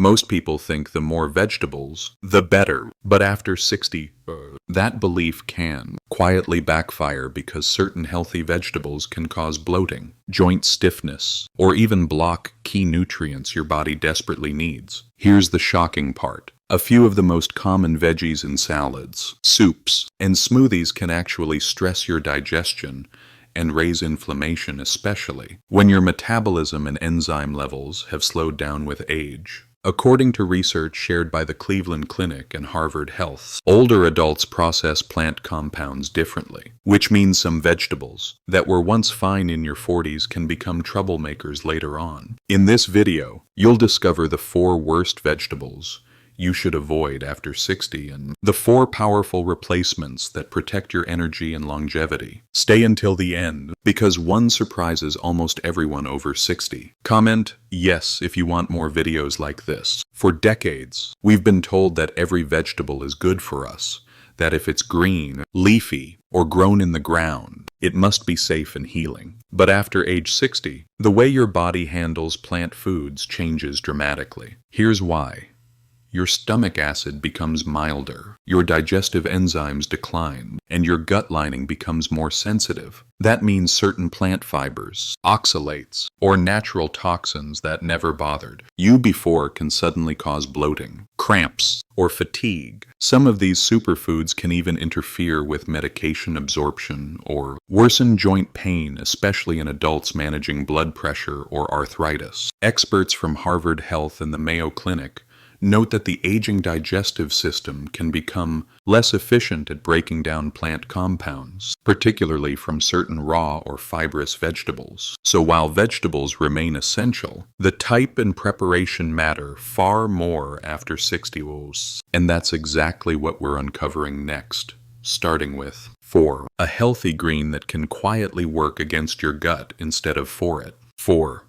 Most people think the more vegetables, the better. But after 60, that belief can quietly backfire because certain healthy vegetables can cause bloating, joint stiffness, or even block key nutrients your body desperately needs. Here's the shocking part. A few of the most common veggies in salads, soups, and smoothies can actually stress your digestion and raise inflammation, especially when your metabolism and enzyme levels have slowed down with age. According to research shared by the Cleveland Clinic and Harvard Health, older adults process plant compounds differently, which means some vegetables that were once fine in your 40s can become troublemakers later on. In this video, you'll discover the 4 worst vegetables you should avoid after 60 and the 4 powerful replacements that protect your energy and longevity. Stay until the end because one surprises almost everyone over 60. Comment yes if you want more videos like this. For decades, we've been told that every vegetable is good for us, that if it's green, leafy, or grown in the ground, it must be safe and healing. But after age 60, the way your body handles plant foods changes dramatically. Here's why. Your stomach acid becomes milder, your digestive enzymes decline, and your gut lining becomes more sensitive. That means certain plant fibers, oxalates, or natural toxins that never bothered you before can suddenly cause bloating, cramps, or fatigue. Some of these superfoods can even interfere with medication absorption or worsen joint pain, especially in adults managing blood pressure or arthritis. Experts from Harvard Health and the Mayo Clinic note that the aging digestive system can become less efficient at breaking down plant compounds, particularly from certain raw or fibrous vegetables. So while vegetables remain essential, the type and preparation matter far more after 60. And that's exactly what we're uncovering next, starting with 4. A healthy green that can quietly work against your gut instead of for it. 4.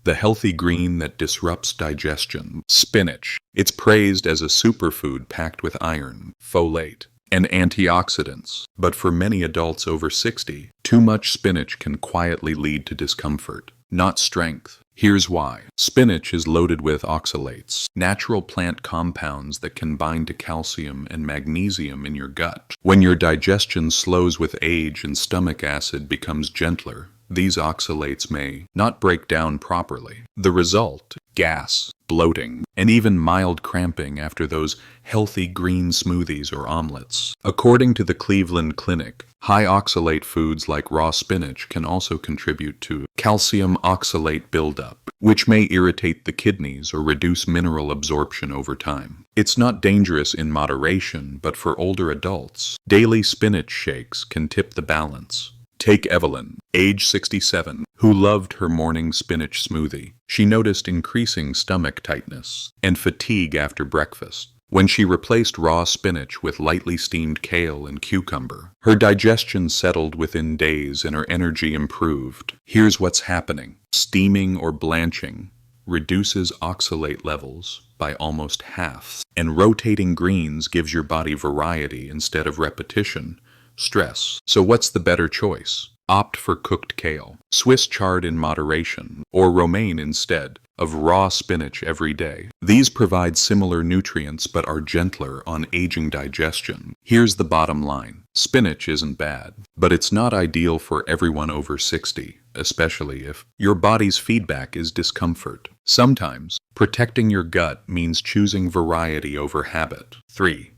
The healthy green that disrupts digestion. Spinach. It's praised as a superfood packed with iron, folate, and antioxidants. But for many adults over 60, too much spinach can quietly lead to discomfort, not strength. Here's why. Spinach is loaded with oxalates, natural plant compounds that can bind to calcium and magnesium in your gut. When your digestion slows with age and stomach acid becomes gentler, these oxalates may not break down properly. The result, gas, bloating, and even mild cramping after those healthy green smoothies or omelets. According to the Cleveland Clinic, high oxalate foods like raw spinach can also contribute to calcium oxalate buildup, which may irritate the kidneys or reduce mineral absorption over time. It's not dangerous in moderation, but for older adults, daily spinach shakes can tip the balance. Take Evelyn, age 67, who loved her morning spinach smoothie. She noticed increasing stomach tightness and fatigue after breakfast. When she replaced raw spinach with lightly steamed kale and cucumber, her digestion settled within days and her energy improved. Here's what's happening. Steaming or blanching reduces oxalate levels by almost half, and rotating greens gives your body variety instead of repetition. Stress. So what's the better choice? Opt for cooked kale, Swiss chard in moderation, or romaine instead of raw spinach every day. These provide similar nutrients but are gentler on aging digestion. Here's the bottom line. Spinach isn't bad, but it's not ideal for everyone over 60, especially if your body's feedback is discomfort. Sometimes, protecting your gut means choosing variety over habit. 3.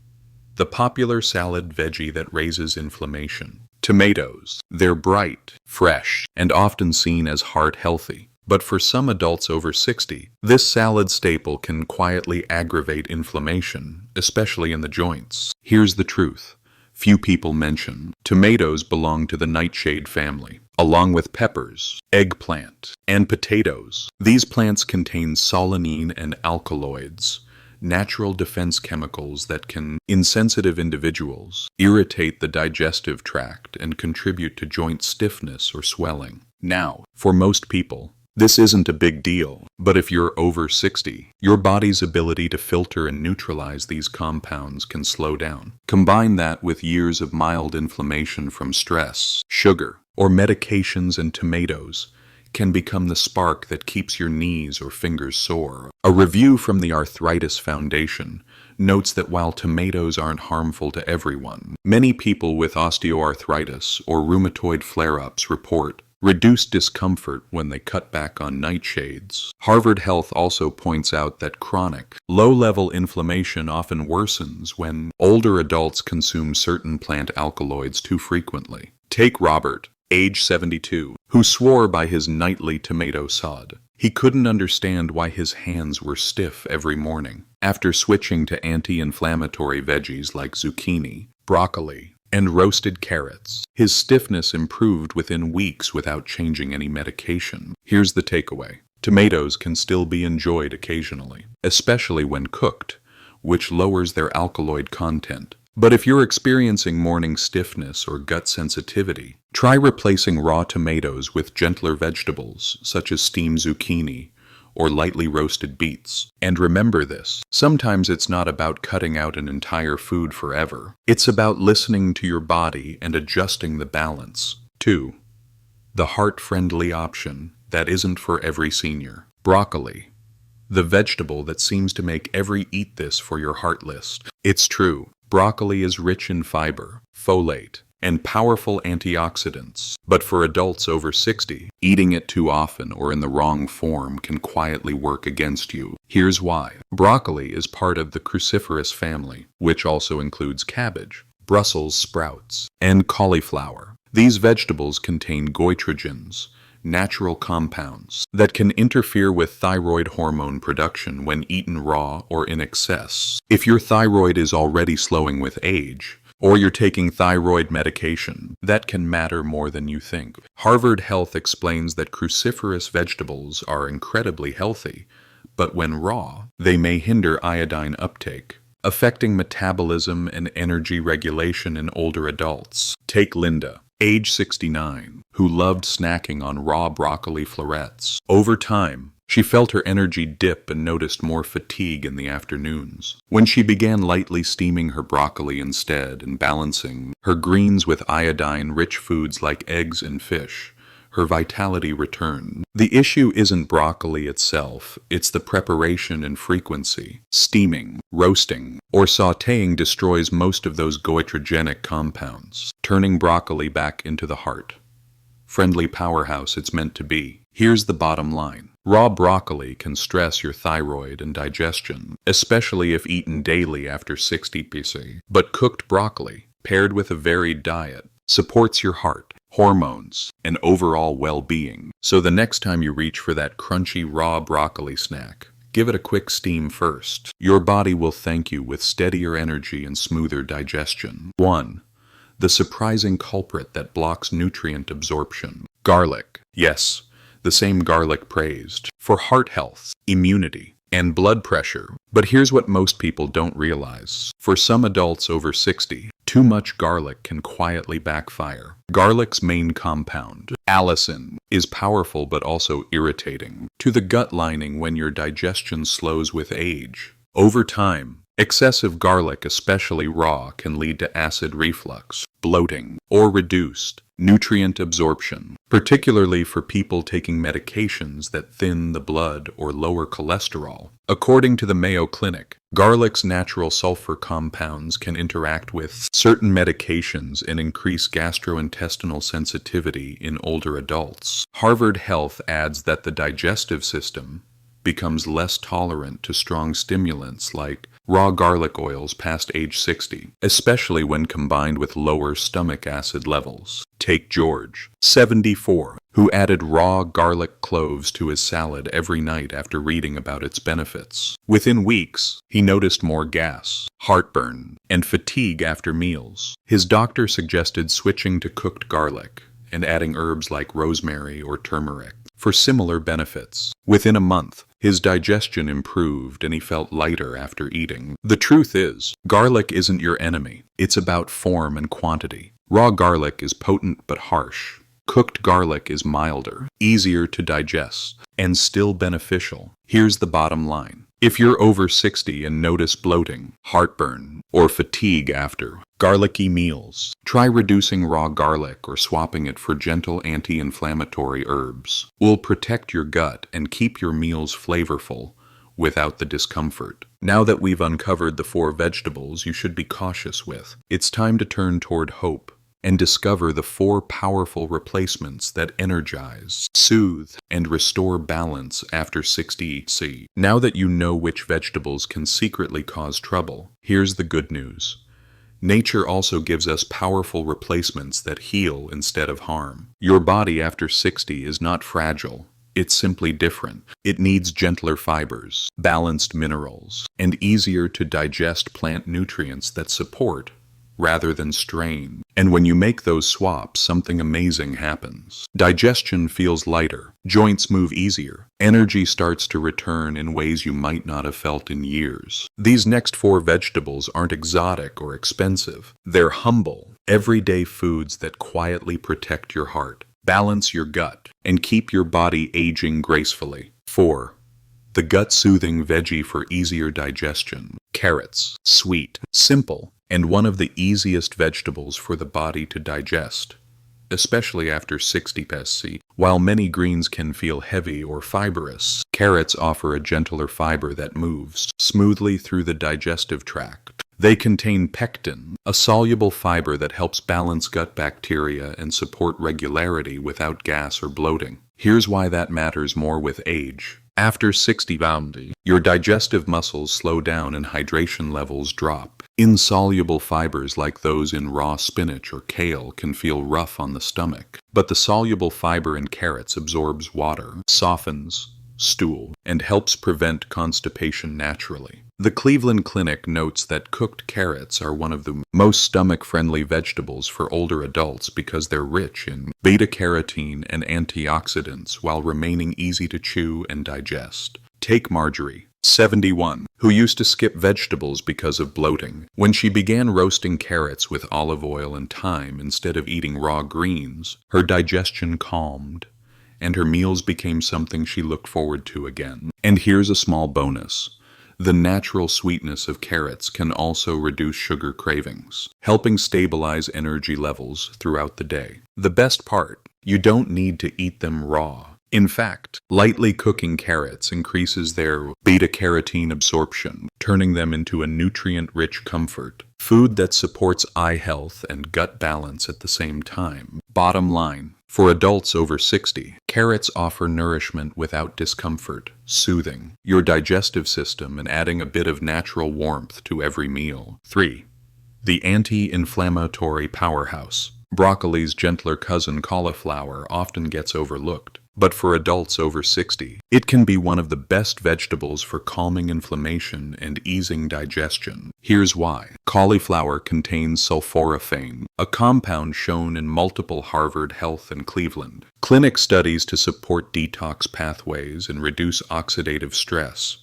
The popular salad veggie that raises inflammation. Tomatoes. They're bright, fresh, and often seen as heart-healthy. But for some adults over 60, this salad staple can quietly aggravate inflammation, especially in the joints. Here's the truth. Few people mention tomatoes belong to the nightshade family, along with peppers, eggplant, and potatoes. These plants contain solanine and alkaloids, natural defense chemicals that can, in sensitive individuals, irritate the digestive tract and contribute to joint stiffness or swelling. Now, for most people, this isn't a big deal, but if you're over 60, your body's ability to filter and neutralize these compounds can slow down. Combine that with years of mild inflammation from stress, sugar, or medications, and tomatoes can become the spark that keeps your knees or fingers sore. A review from the Arthritis Foundation notes that while tomatoes aren't harmful to everyone, many people with osteoarthritis or rheumatoid flare-ups report reduced discomfort when they cut back on nightshades. Harvard Health also points out that chronic, low-level inflammation often worsens when older adults consume certain plant alkaloids too frequently. Take Robert, age 72, who swore by his nightly tomato sod. He couldn't understand why his hands were stiff every morning. After switching to anti-inflammatory veggies like zucchini, broccoli, and roasted carrots, his stiffness improved within weeks without changing any medication. Here's the takeaway. Tomatoes can still be enjoyed occasionally, especially when cooked, which lowers their alkaloid content. But if you're experiencing morning stiffness or gut sensitivity, try replacing raw tomatoes with gentler vegetables such as steamed zucchini or lightly roasted beets. And remember this, sometimes it's not about cutting out an entire food forever. It's about listening to your body and adjusting the balance. 2. The heart-friendly option that isn't for every senior. Broccoli. The vegetable that seems to make every eat this for your heart list. It's true. Broccoli is rich in fiber, folate, and powerful antioxidants. But for adults over 60, eating it too often or in the wrong form can quietly work against you. Here's why. Broccoli is part of the cruciferous family, which also includes cabbage, Brussels sprouts, and cauliflower. These vegetables contain goitrogens, natural compounds that can interfere with thyroid hormone production when eaten raw or in excess. If your thyroid is already slowing with age, or you're taking thyroid medication, that can matter more than you think. Harvard Health explains that cruciferous vegetables are incredibly healthy, but when raw, they may hinder iodine uptake, affecting metabolism and energy regulation in older adults. Take Linda, age 69, who loved snacking on raw broccoli florets. Over time, she felt her energy dip and noticed more fatigue in the afternoons. When she began lightly steaming her broccoli instead and balancing her greens with iodine-rich foods like eggs and fish, her vitality returned. The issue isn't broccoli itself, it's the preparation and frequency. Steaming, roasting, or sautéing destroys most of those goitrogenic compounds, turning broccoli back into the heart-friendly powerhouse it's meant to be. Here's the bottom line. Raw broccoli can stress your thyroid and digestion, especially if eaten daily after 60 PC. But cooked broccoli, paired with a varied diet, supports your heart, hormones, and overall well-being. So the next time you reach for that crunchy raw broccoli snack, give it a quick steam first. Your body will thank you with steadier energy and smoother digestion. 1. The surprising culprit that blocks nutrient absorption. Garlic. Yes, the same garlic praised for heart health, immunity, and blood pressure. But here's what most people don't realize. For some adults over 60, too much garlic can quietly backfire. Garlic's main compound, allicin, is powerful but also irritating to the gut lining when your digestion slows with age. Over time, excessive garlic, especially raw, can lead to acid reflux, bloating, or reduced nutrient absorption, particularly for people taking medications that thin the blood or lower cholesterol. According to the Mayo Clinic, garlic's natural sulfur compounds can interact with certain medications and increase gastrointestinal sensitivity in older adults. Harvard Health adds that the digestive system becomes less tolerant to strong stimulants like raw garlic oils past age 60, especially when combined with lower stomach acid levels. Take George, 74, who added raw garlic cloves to his salad every night after reading about its benefits. Within weeks, he noticed more gas, heartburn, and fatigue after meals. His doctor suggested switching to cooked garlic and adding herbs like rosemary or turmeric for similar benefits. Within a month, his digestion improved and he felt lighter after eating. The truth is, garlic isn't your enemy. It's about form and quantity. Raw garlic is potent but harsh. Cooked garlic is milder, easier to digest, and still beneficial. Here's the bottom line. If you're over 60 and notice bloating, heartburn, or fatigue after garlicky meals. Try reducing raw garlic or swapping it for gentle anti-inflammatory herbs. Will protect your gut and keep your meals flavorful without the discomfort. Now that we've uncovered the 4 vegetables you should be cautious with, it's time to turn toward hope and discover the 4 powerful replacements that energize, soothe, and restore balance after 60C. Now that you know which vegetables can secretly cause trouble, here's the good news. Nature also gives us powerful replacements that heal instead of harm. Your body after 60 is not fragile. It's simply different. It needs gentler fibers, balanced minerals, and easier to digest plant nutrients that support rather than strain. And when you make those swaps, something amazing happens. Digestion feels lighter, joints move easier, energy starts to return in ways you might not have felt in years. These next 4 vegetables aren't exotic or expensive. They're humble, everyday foods that quietly protect your heart, balance your gut, and keep your body aging gracefully. 4. The gut-soothing veggie for easier digestion. Carrots. Sweet, simple, and one of the easiest vegetables for the body to digest, especially after 60C. While many greens can feel heavy or fibrous, carrots offer a gentler fiber that moves smoothly through the digestive tract. They contain pectin, a soluble fiber that helps balance gut bacteria and support regularity without gas or bloating. Here's why that matters more with age. After 60, your digestive muscles slow down and hydration levels drop. Insoluble fibers like those in raw spinach or kale can feel rough on the stomach, but the soluble fiber in carrots absorbs water, softens stool, and helps prevent constipation naturally. The Cleveland Clinic notes that cooked carrots are one of the most stomach-friendly vegetables for older adults because they're rich in beta-carotene and antioxidants while remaining easy to chew and digest. Take Marjorie, 71, who used to skip vegetables because of bloating. When she began roasting carrots with olive oil and thyme instead of eating raw greens, her digestion calmed, and her meals became something she looked forward to again. And here's a small bonus. The natural sweetness of carrots can also reduce sugar cravings, helping stabilize energy levels throughout the day. The best part, you don't need to eat them raw. In fact, lightly cooking carrots increases their beta-carotene absorption, turning them into a nutrient-rich comfort, food that supports eye health and gut balance at the same time. Bottom line, for adults over 60, carrots offer nourishment without discomfort, soothing your digestive system and adding a bit of natural warmth to every meal. 3. The anti-inflammatory powerhouse. Broccoli's gentler cousin cauliflower often gets overlooked, but for adults over 60, it can be one of the best vegetables for calming inflammation and easing digestion. Here's why. Cauliflower contains sulforaphane, a compound shown in multiple Harvard Health and Cleveland Clinic studies to support detox pathways and reduce oxidative stress,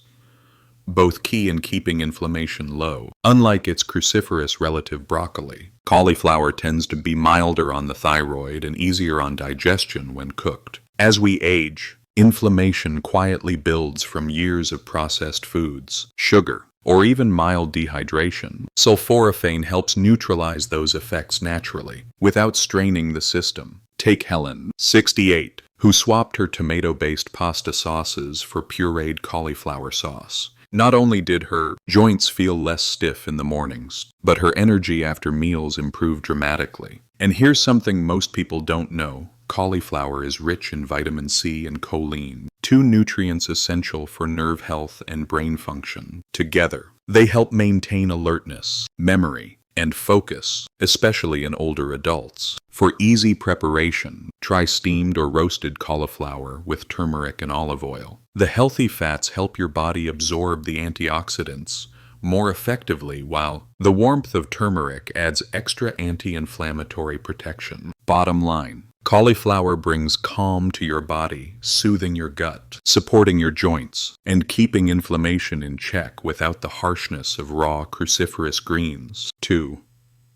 both key in keeping inflammation low. Unlike its cruciferous relative broccoli, cauliflower tends to be milder on the thyroid and easier on digestion when cooked. As we age, inflammation quietly builds from years of processed foods, sugar, or even mild dehydration. Sulforaphane helps neutralize those effects naturally, without straining the system. Take Helen, 68, who swapped her tomato-based pasta sauces for pureed cauliflower sauce. Not only did her joints feel less stiff in the mornings, but her energy after meals improved dramatically. And here's something most people don't know. Cauliflower is rich in vitamin C and choline, 2 nutrients essential for nerve health and brain function. Together, they help maintain alertness, memory, and focus, especially in older adults. For easy preparation, try steamed or roasted cauliflower with turmeric and olive oil. The healthy fats help your body absorb the antioxidants more effectively, while the warmth of turmeric adds extra anti-inflammatory protection. Bottom line, cauliflower brings calm to your body, soothing your gut, supporting your joints, and keeping inflammation in check without the harshness of raw cruciferous greens. 2.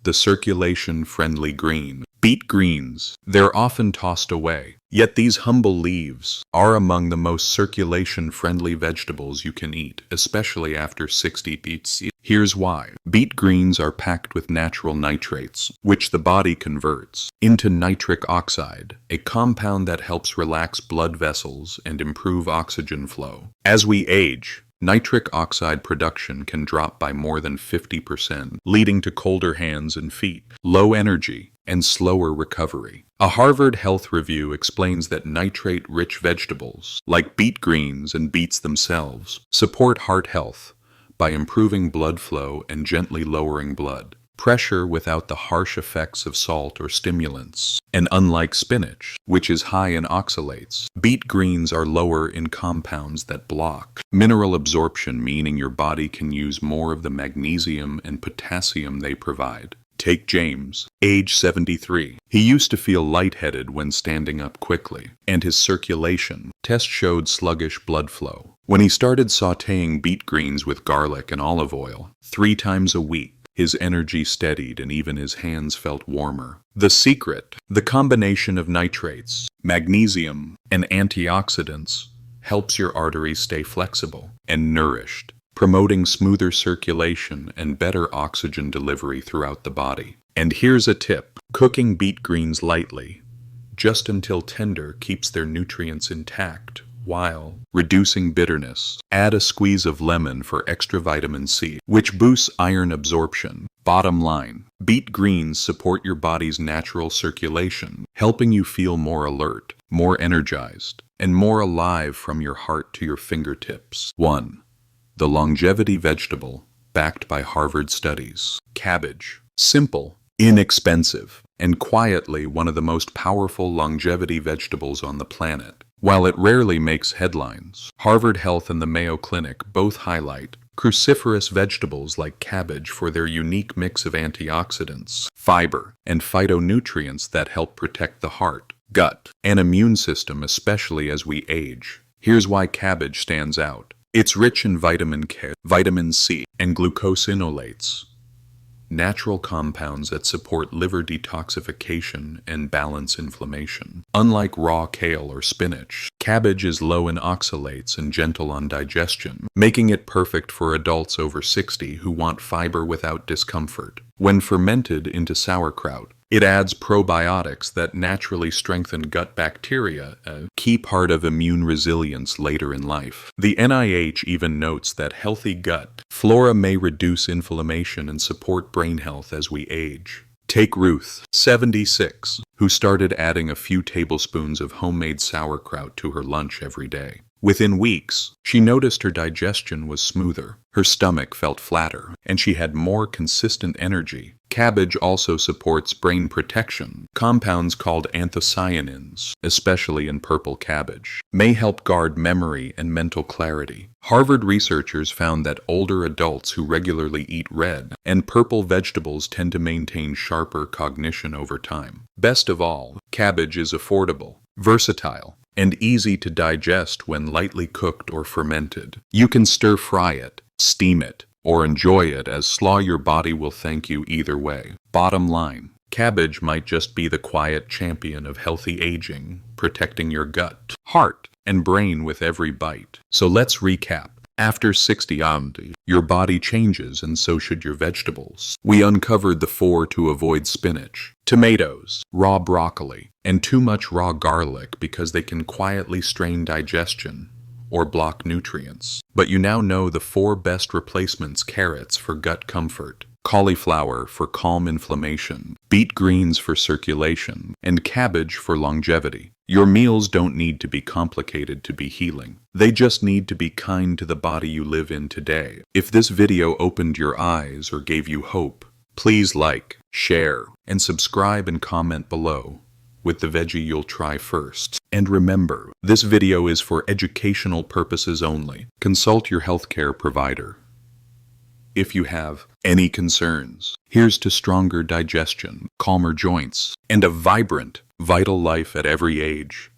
The circulation-friendly green. Beet greens. They're often tossed away. Yet these humble leaves are among the most circulation-friendly vegetables you can eat, especially after 60 beets. Here's why. Beet greens are packed with natural nitrates, which the body converts into nitric oxide, a compound that helps relax blood vessels and improve oxygen flow. As we age, nitric oxide production can drop by more than 50%, leading to colder hands and feet, low energy, and slower recovery. A Harvard Health Review explains that nitrate-rich vegetables, like beet greens and beets themselves, support heart health by improving blood flow and gently lowering blood pressure without the harsh effects of salt or stimulants. And unlike spinach, which is high in oxalates, beet greens are lower in compounds that block mineral absorption, meaning your body can use more of the magnesium and potassium they provide. Take James, age 73. He used to feel lightheaded when standing up quickly, and his circulation test showed sluggish blood flow. When he started sautéing beet greens with garlic and olive oil 3 times a week, his energy steadied and even his hands felt warmer. The secret: the combination of nitrates, magnesium, and antioxidants helps your arteries stay flexible and nourished, promoting smoother circulation and better oxygen delivery throughout the body. And here's a tip: cooking beet greens lightly, just until tender, keeps their nutrients intact while reducing bitterness. Add a squeeze of lemon for extra vitamin C, which boosts iron absorption. Bottom line: beet greens support your body's natural circulation, helping you feel more alert, more energized, and more alive from your heart to your fingertips. 1. The longevity vegetable, backed by Harvard studies. Cabbage. Simple, inexpensive, and quietly one of the most powerful longevity vegetables on the planet. While it rarely makes headlines, Harvard Health and the Mayo Clinic both highlight cruciferous vegetables like cabbage for their unique mix of antioxidants, fiber, and phytonutrients that help protect the heart, gut, and immune system, especially as we age. Here's why cabbage stands out. It's rich in vitamin K, vitamin C, and glucosinolates, natural compounds that support liver detoxification and balance inflammation. Unlike raw kale or spinach, cabbage is low in oxalates and gentle on digestion, making it perfect for adults over 60 who want fiber without discomfort. When fermented into sauerkraut, it adds probiotics that naturally strengthen gut bacteria, a key part of immune resilience later in life. The NIH even notes that healthy gut flora may reduce inflammation and support brain health as we age. Take Ruth, 76, who started adding a few tablespoons of homemade sauerkraut to her lunch every day. Within weeks, she noticed her digestion was smoother, her stomach felt flatter, and she had more consistent energy. Cabbage also supports brain protection. Compounds called anthocyanins, especially in purple cabbage, may help guard memory and mental clarity. Harvard researchers found that older adults who regularly eat red and purple vegetables tend to maintain sharper cognition over time. Best of all, cabbage is affordable, versatile, and easy to digest when lightly cooked or fermented. You can stir-fry it, steam it, or enjoy it as slaw. Your body will thank you either way. Bottom line: cabbage might just be the quiet champion of healthy aging, protecting your gut, heart, and brain with every bite. So let's recap. After 60, your body changes, and so should your vegetables. We uncovered the 4 to avoid: spinach, tomatoes, raw broccoli, and too much raw garlic because they can quietly strain digestion or block nutrients. But you now know the 4 best replacements: carrots for gut comfort, cauliflower for calm inflammation, beet greens for circulation, and cabbage for longevity. Your meals don't need to be complicated to be healing. They just need to be kind to the body you live in today. If this video opened your eyes or gave you hope, please like, share, and subscribe and comment below with the veggie you'll try first. And remember, this video is for educational purposes only. Consult your healthcare provider if you have any concerns. Here's to stronger digestion, calmer joints, and a vibrant, vital life at every age.